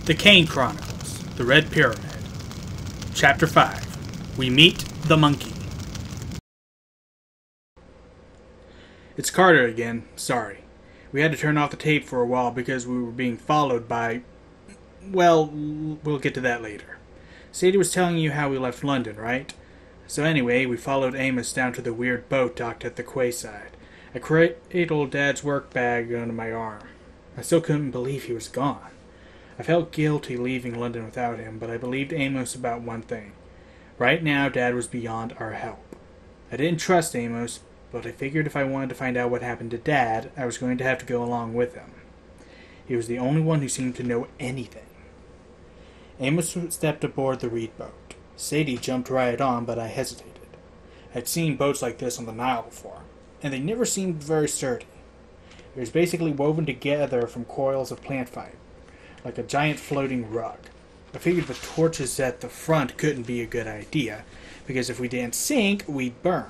The Kane Chronicles, The Red Pyramid. Chapter 5. We Meet the Monkey. It's Carter again. Sorry. We had to turn off the tape for a while because we were being followed by... Well, we'll get to that later. Sadie was telling you how we left London, right? So anyway, we followed Amos down to the weird boat docked at the quayside. I cradled Dad's work bag under my arm. I still couldn't believe he was gone. I felt guilty leaving London without him, but I believed Amos about one thing. Right now, Dad was beyond our help. I didn't trust Amos, but I figured if I wanted to find out what happened to Dad, I was going to have to go along with him. He was the only one who seemed to know anything. Amos stepped aboard the reed boat. Sadie jumped right on, but I hesitated. I'd seen boats like this on the Nile before, and they never seemed very sturdy. It was basically woven together from coils of plant fiber, like a giant floating rug. I figured the torches at the front couldn't be a good idea, because if we didn't sink, we'd burn.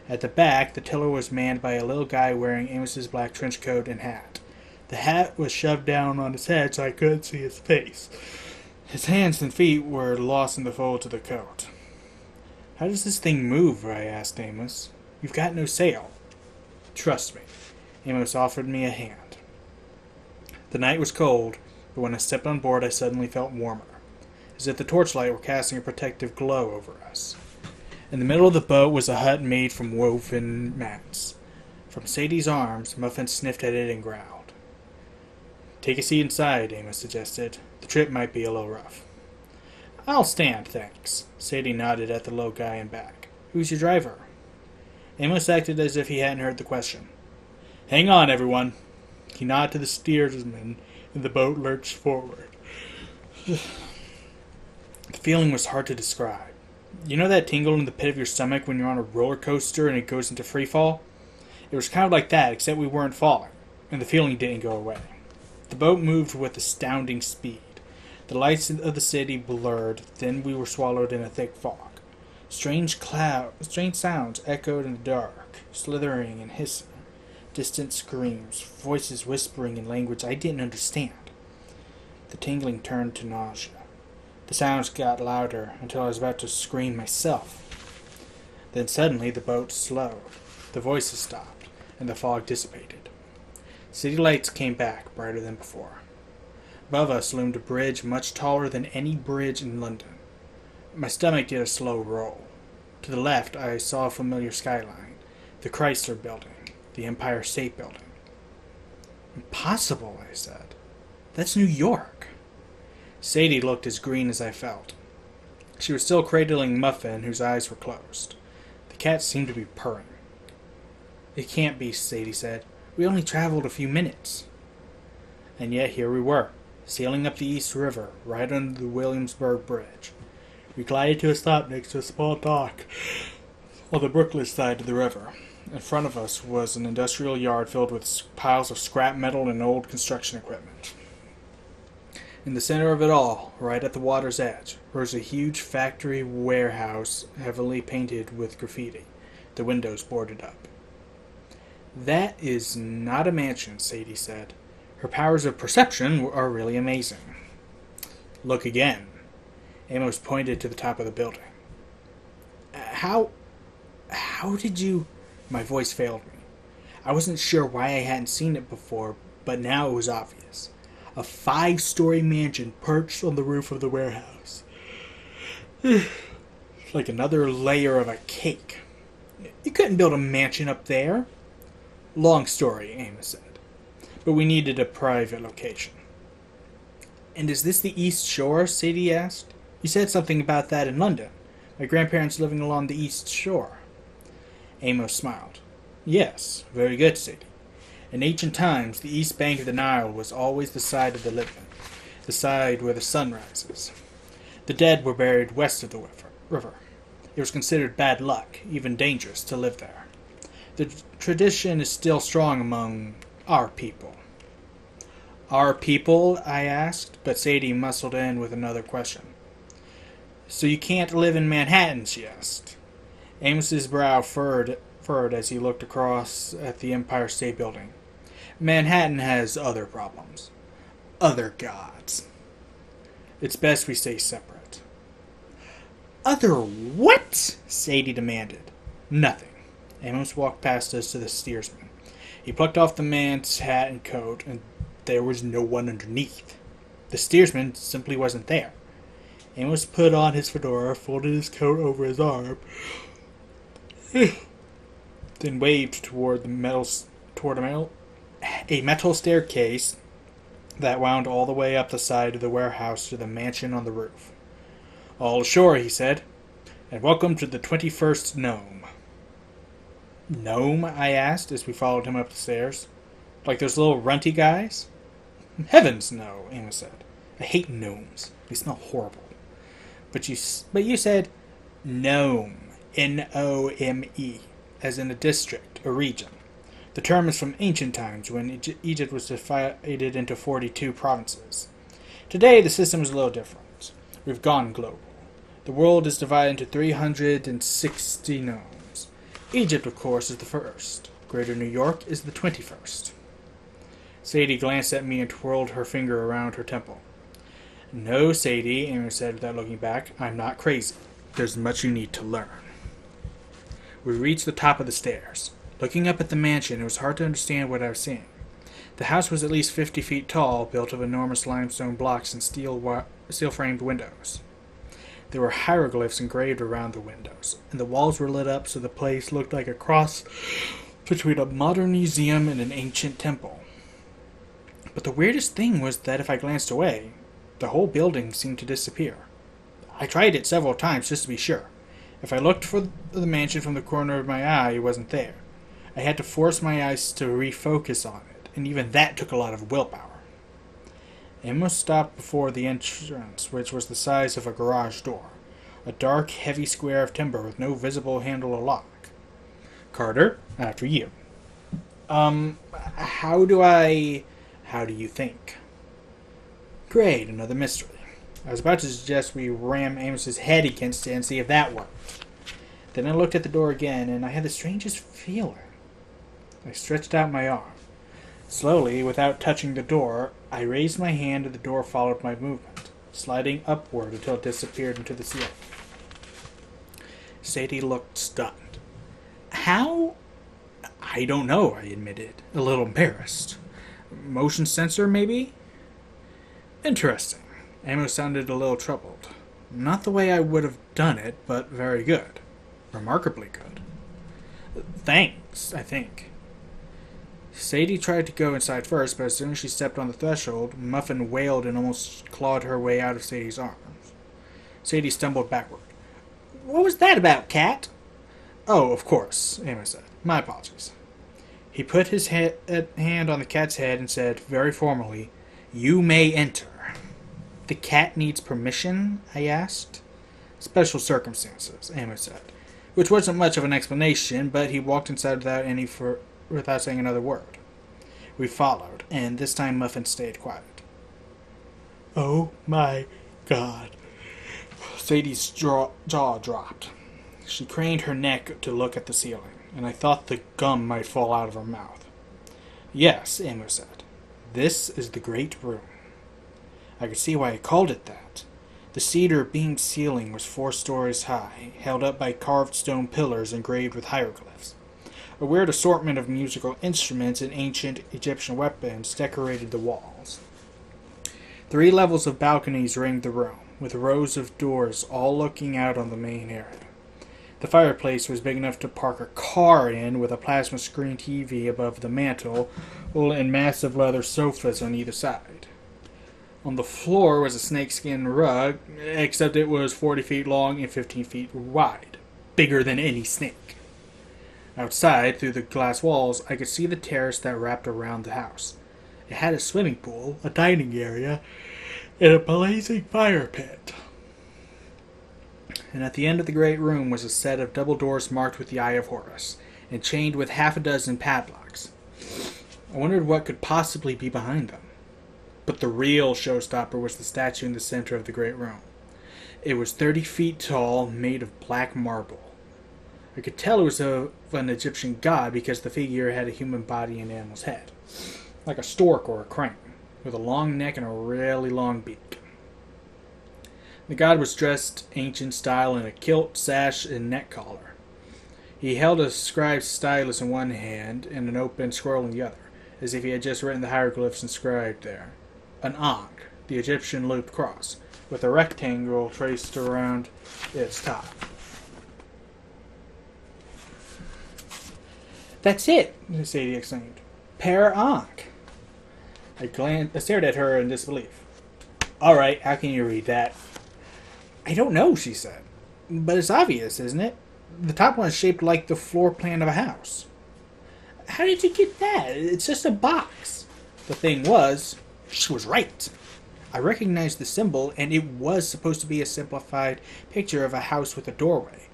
At the back, the tiller was manned by a little guy wearing Amos's black trench coat and hat. The hat was shoved down on his head so I couldn't see his face. His hands and feet were lost in the folds of the coat. "How does this thing move?" I asked Amos. "You've got no sail." "Trust me." Amos offered me a hand. The night was cold, but when I stepped on board I suddenly felt warmer, as if the torchlight were casting a protective glow over us. In the middle of the boat was a hut made from woven mats. From Sadie's arms, Muffin sniffed at it and growled. "Take a seat inside," Amos suggested. "The trip might be a little rough." "I'll stand, thanks." Sadie nodded at the little guy in back. "Who's your driver?" Amos acted as if he hadn't heard the question. "Hang on, everyone." He nodded to the steersman, and the boat lurched forward. The feeling was hard to describe. You know that tingle in the pit of your stomach when you're on a roller coaster and it goes into free fall? It was kind of like that, except we weren't falling, and the feeling didn't go away. The boat moved with astounding speed. The lights of the city blurred, then we were swallowed in a thick fog. Strange sounds echoed in the dark, slithering and hissing. Distant screams, voices whispering in language I didn't understand. The tingling turned to nausea. The sounds got louder until I was about to scream myself. Then suddenly the boat slowed. The voices stopped, and the fog dissipated. City lights came back, brighter than before. Above us loomed a bridge much taller than any bridge in London. My stomach did a slow roll. To the left I saw a familiar skyline, the Chrysler Building. The Empire State Building. "Impossible," I said. "That's New York." Sadie looked as green as I felt. She was still cradling Muffin, whose eyes were closed. The cat seemed to be purring. "It can't be," Sadie said. "We only traveled a few minutes." And yet here we were, sailing up the East River, right under the Williamsburg Bridge. We glided to a stop next to a small dock on the Brooklyn side of the river. In front of us was an industrial yard filled with piles of scrap metal and old construction equipment. In the center of it all, right at the water's edge, rose a huge factory warehouse heavily painted with graffiti, the windows boarded up. "That is not a mansion," Sadie said. Her powers of perception are really amazing. "Look again." Amos pointed to the top of the building. How did you..." My voice failed me. I wasn't sure why I hadn't seen it before, but now it was obvious. A 5-story mansion perched on the roof of the warehouse. Like another layer of a cake. "You couldn't build a mansion up there." "Long story," Amos said. "But we needed a private location." "And is this the East Shore?" Sadie asked. "You said something about that in London. My grandparents living along the East Shore." Amos smiled. "Yes, very good, Sadie. In ancient times, the east bank of the Nile was always the side of the living, the side where the sun rises. The dead were buried west of the river. It was considered bad luck, even dangerous, to live there. The tradition is still strong among our people." "Our people?" I asked, but Sadie muscled in with another question. "So you can't live in Manhattan?" she asked. Amos's brow furrowed as he looked across at the Empire State Building. "Manhattan has other problems. Other gods." It's best we stay separate. Other what? Sadie demanded. Nothing. Amos walked past us to the steersman. He plucked off the man's hat and coat, and there was no one underneath. The steersman simply wasn't there. Amos put on his fedora, folded his coat over his arm, then waved toward a metal staircase that wound all the way up the side of the warehouse to the mansion on the roof. All ashore, he said, and welcome to the 21st Gnome. Gnome? I asked as we followed him up the stairs. Like those little runty guys? Heavens, no, Amos said. I hate gnomes. They smell horrible. But you said gnome. N-O-M-E. As in a district, a region. The term is from ancient times when Egypt was divided into 42 provinces. Today, the system is a little different. We've gone global. The world is divided into 360 gnomes. Egypt, of course, is the first. Greater New York is the 21st. Sadie glanced at me and twirled her finger around her temple. No, Sadie, Amos said without looking back. I'm not crazy. There's much you need to learn. We reached the top of the stairs. Looking up at the mansion, it was hard to understand what I was seeing. The house was at least 50 feet tall, built of enormous limestone blocks and steel-framed windows. There were hieroglyphs engraved around the windows, and the walls were lit up so the place looked like a cross between a modern museum and an ancient temple. But the weirdest thing was that if I glanced away, the whole building seemed to disappear. I tried it several times just to be sure. If I looked for the mansion from the corner of my eye, it wasn't there. I had to force my eyes to refocus on it, and even that took a lot of willpower. Amos stopped before the entrance, which was the size of a garage door. A dark, heavy square of timber with no visible handle or lock. Carter, after you. How do you think? Great, another mystery. I was about to suggest we ram Amos's head against it and see if that worked. Then I looked at the door again, and I had the strangest feeling. I stretched out my arm. Slowly, without touching the door, I raised my hand and the door followed my movement, sliding upward until it disappeared into the ceiling. Sadie looked stunned. How? I don't know, I admitted, a little embarrassed. Motion sensor, maybe? Interesting. Amos sounded a little troubled. Not the way I would have done it, but very good. Remarkably good. Thanks, I think. Sadie tried to go inside first, but as soon as she stepped on the threshold, Muffin wailed and almost clawed her way out of Sadie's arms. Sadie stumbled backward. What was that about, Cat? Oh, of course, Amos said. My apologies. He put his hand on the cat's head and said, very formally, You may enter. The cat needs permission? I asked. Special circumstances, Amos said, which wasn't much of an explanation, but he walked inside without saying another word. We followed, and this time Muffin stayed quiet. Oh my God. Sadie's jaw dropped. She craned her neck to look at the ceiling, and I thought the gum might fall out of her mouth. Yes, Amos said. This is the great room. I could see why I called it that. The cedar beamed ceiling was 4 stories high, held up by carved stone pillars engraved with hieroglyphs. A weird assortment of musical instruments and ancient Egyptian weapons decorated the walls. 3 levels of balconies ringed the room, with rows of doors all looking out on the main area. The fireplace was big enough to park a car in, with a plasma screen TV above the mantel and massive leather sofas on either side. On the floor was a snakeskin rug, except it was 40 feet long and 15 feet wide, bigger than any snake. Outside, through the glass walls, I could see the terrace that wrapped around the house. It had a swimming pool, a dining area, and a blazing fire pit. And at the end of the great room was a set of double doors marked with the Eye of Horus, and chained with 6 padlocks. I wondered what could possibly be behind them. But the real showstopper was the statue in the center of the great room. It was 30 feet tall, made of black marble. I could tell it was of an Egyptian god because the figure had a human body and animal's head, like a stork or a crane, with a long neck and a really long beak. The god was dressed ancient style in a kilt, sash, and neck collar. He held a scribe's stylus in one hand and an open scroll in the other, as if he had just written the hieroglyphs inscribed there. An Ankh, the Egyptian looped cross, with a rectangle traced around its top. "That's it," Sadie exclaimed. "Per Ankh." I stared at her in disbelief. "All right, how can you read that?" "I don't know," she said. "But it's obvious, isn't it? The top one is shaped like the floor plan of a house." "How did you get that? It's just a box." The thing was, she was right. I recognized the symbol, and it was supposed to be a simplified picture of a house with a doorway.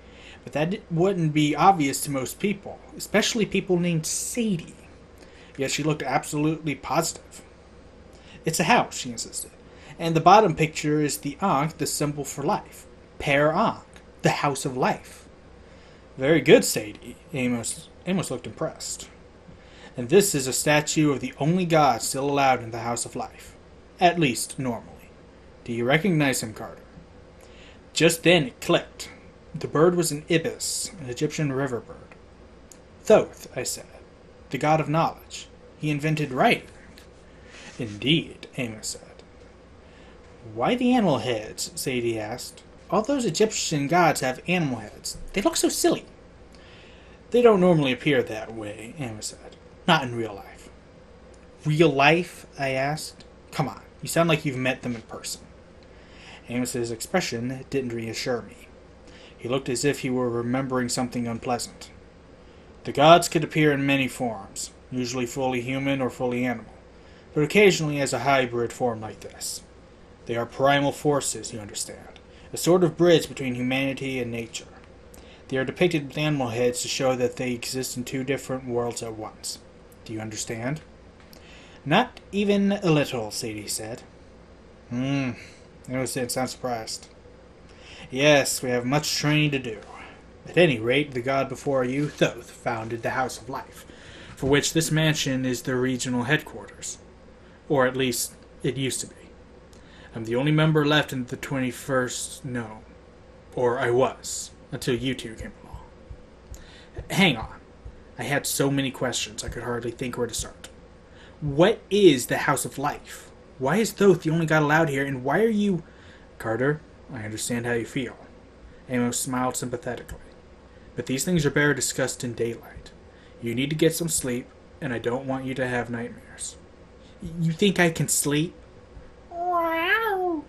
But that wouldn't be obvious to most people, especially people named Sadie. Yet she looked absolutely positive. "It's a house," she insisted. "And the bottom picture is the Ankh, the symbol for life. Per Ankh, the house of life." "Very good, Sadie." Amos looked impressed. "And this is a statue of the only god still allowed in the house of life. At least, normally. Do you recognize him, Carter?" Just then it clicked. The bird was an ibis, an Egyptian river bird. "Thoth," I said. "The god of knowledge. He invented writing." "Indeed," Amos said. "Why the animal heads?" Sadie asked. "All those Egyptian gods have animal heads. They look so silly." "They don't normally appear that way," Amos said. "Not in real life." "Real life?" I asked. "Come on, you sound like you've met them in person." Amos's expression didn't reassure me. He looked as if he were remembering something unpleasant. "The gods could appear in many forms, usually fully human or fully animal, but occasionally as a hybrid form like this. They are primal forces, you understand, a sort of bridge between humanity and nature. They are depicted with animal heads to show that they exist in two different worlds at once. Do you understand?" "Not even a little," Sadie said. Amos didn't sound surprised. "Yes, we have much training to do. At any rate, the god before you, Thoth, founded the House of Life, for which this mansion is the regional headquarters. Or at least, it used to be. I'm the only member left in the 21st... No. Or I was, until you two came along. Hang on. I had so many questions I could hardly think where to start. What is the House of Life? Why is Thoth the only god allowed here, and why are you... Carter, I understand how you feel." Amos smiled sympathetically. "But these things are better discussed in daylight. You need to get some sleep, and I don't want you to have nightmares." "You think I can sleep?" "Wow."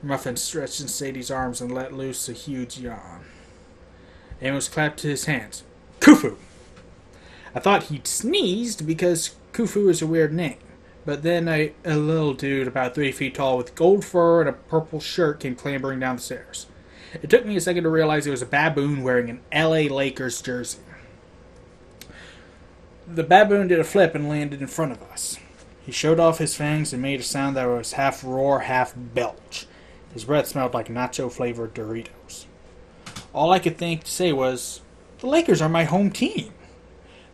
Muffin stretched in Sadie's arms and let loose a huge yawn. Amos clapped his hands. "Khufu!" I thought he'd sneezed because Khufu is a weird name. But then a little dude about 3 feet tall with gold fur and a purple shirt came clambering down the stairs. It took me a second to realize it was a baboon wearing an LA Lakers jersey. The baboon did a flip and landed in front of us. He showed off his fangs and made a sound that was half roar, half belch. His breath smelled like nacho-flavored Doritos. All I could think to say was, "The Lakers are my home team."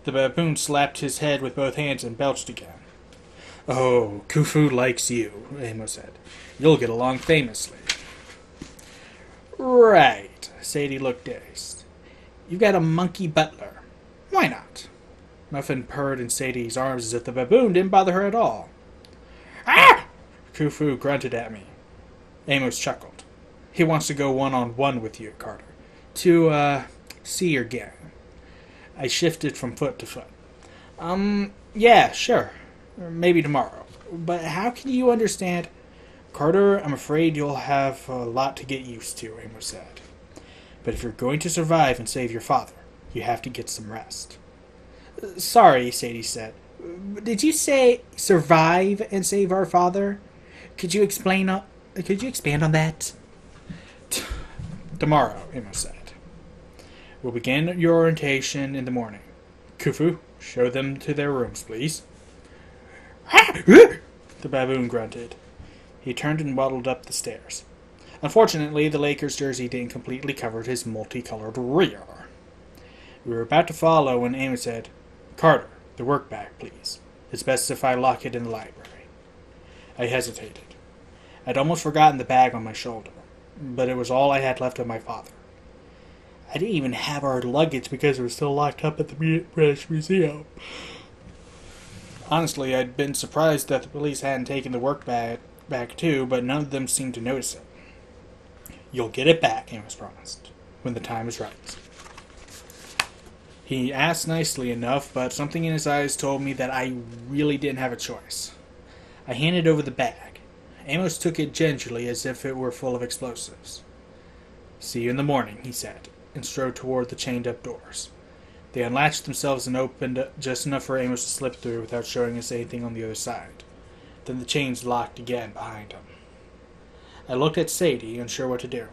The baboon slapped his head with both hands and belched again. "Oh, Khufu likes you," Amos said. "You'll get along famously." "Right." Sadie looked dazed. "You've got a monkey butler. Why not?" Muffin purred in Sadie's arms as if the baboon didn't bother her at all. "Ah!" Khufu grunted at me. Amos chuckled. "He wants to go one-on-one with you, Carter. To, see your gang." I shifted from foot to foot. Yeah, sure. Maybe tomorrow. But how can you understand... "Carter, I'm afraid you'll have a lot to get used to," Amos said. "But if you're going to survive and save your father, you have to get some rest." "Sorry," Sadie said. "Did you say survive and save our father? Could you expand on that?" "Tomorrow," Amos said. "We'll begin your orientation in the morning. Khufu, show them to their rooms, please." The baboon grunted. He turned and waddled up the stairs. Unfortunately, the Lakers jersey didn't completely cover his multicolored rear. We were about to follow when Amos said, "Carter, the work bag, please. It's best if I lock it in the library." I hesitated. I'd almost forgotten the bag on my shoulder. but it was all I had left of my father. I didn't even have our luggage because it was still locked up at the British Museum. Honestly, I'd been surprised that the police hadn't taken the work back too, but none of them seemed to notice it. You'll get it back, Amos promised, when the time is right. He asked nicely enough, but something in his eyes told me that I really didn't have a choice. I handed over the bag. Amos took it gingerly as if it were full of explosives. See you in the morning, he said, and strode toward the chained-up doors. They unlatched themselves and opened just enough for Amos to slip through without showing us anything on the other side. Then the chains locked again behind him. I looked at Sadie, unsure what to do.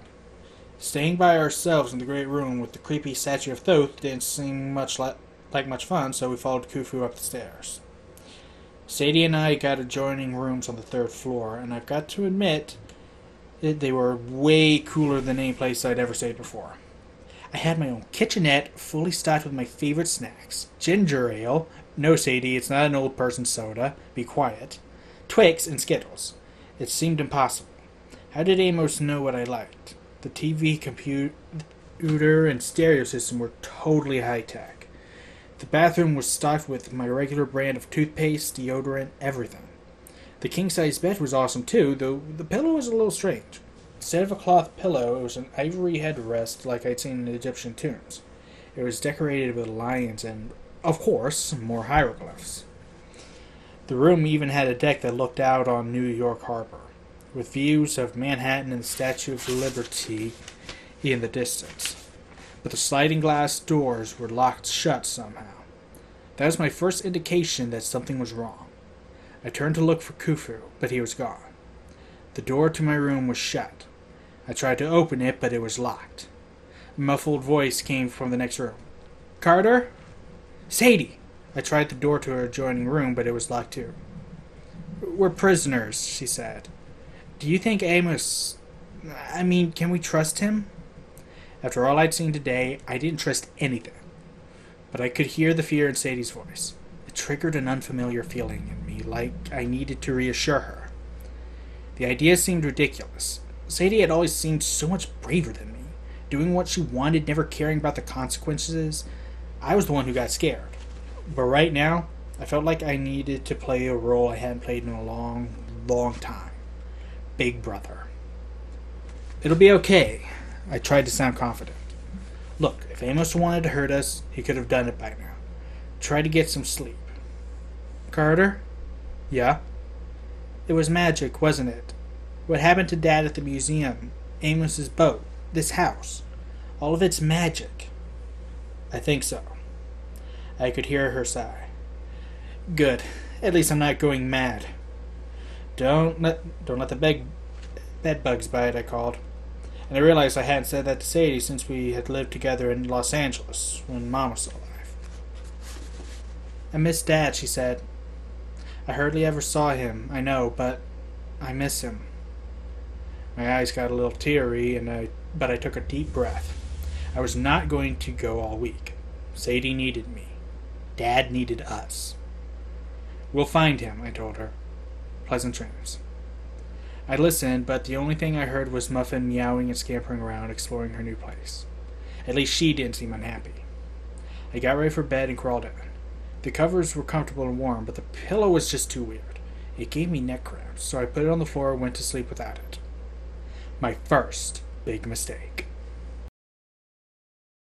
Staying by ourselves in the great room with the creepy statue of Thoth didn't seem like much fun, so we followed Khufu up the stairs. Sadie and I got adjoining rooms on the 3rd floor, and I've got to admit, they were way cooler than any place I'd ever stayed before. I had my own kitchenette, fully stocked with my favorite snacks. Ginger ale. No, Sadie, it's not an old person's soda. Be quiet. Twix and Skittles. It seemed impossible. How did Amos know what I liked? The TV, computer, and stereo system were totally high-tech. The bathroom was stocked with my regular brand of toothpaste, deodorant, everything. The king-size bed was awesome too, though the pillow was a little strange. Instead of a cloth pillow, it was an ivory headrest like I'd seen in Egyptian tombs. It was decorated with lions and, of course, more hieroglyphs. The room even had a deck that looked out on New York Harbor, with views of Manhattan and the Statue of Liberty in the distance. But the sliding glass doors were locked shut somehow. That was my first indication that something was wrong. I turned to look for Khufu, but he was gone. The door to my room was shut. I tried to open it, but it was locked. A muffled voice came from the next room. Carter? Sadie! I tried the door to her adjoining room, but it was locked too. We're prisoners, she said. Do you think Amos... can we trust him? After all I'd seen today, I didn't trust anything. But I could hear the fear in Sadie's voice. It triggered an unfamiliar feeling in me, like I needed to reassure her. The idea seemed ridiculous. Sadie had always seemed so much braver than me, doing what she wanted, never caring about the consequences. I was the one who got scared. But right now, I felt like I needed to play a role I hadn't played in a long, long time. Big brother. It'll be okay. I tried to sound confident. Look, if Amos wanted to hurt us, he could have done it by now. Try to get some sleep. Carter? Yeah? It was magic, wasn't it? What happened to Dad at the museum? Amos's boat? This house? All of it's magic. I think so. I could hear her sigh. Good. At least I'm not going mad. Don't let the bed bugs bite, I called. And I realized I hadn't said that to Sadie since we had lived together in Los Angeles, when Mom was still alive. I miss Dad, she said. I hardly ever saw him, I know, but I miss him. My eyes got a little teary, but I took a deep breath. I was not going to go all week. Sadie needed me. Dad needed us. We'll find him, I told her. Pleasant dreams. I listened, but the only thing I heard was Muffin meowing and scampering around, exploring her new place. At least she didn't seem unhappy. I got ready for bed and crawled in. The covers were comfortable and warm, but the pillow was just too weird. It gave me neck cramps, so I put it on the floor and went to sleep without it. My first big mistake.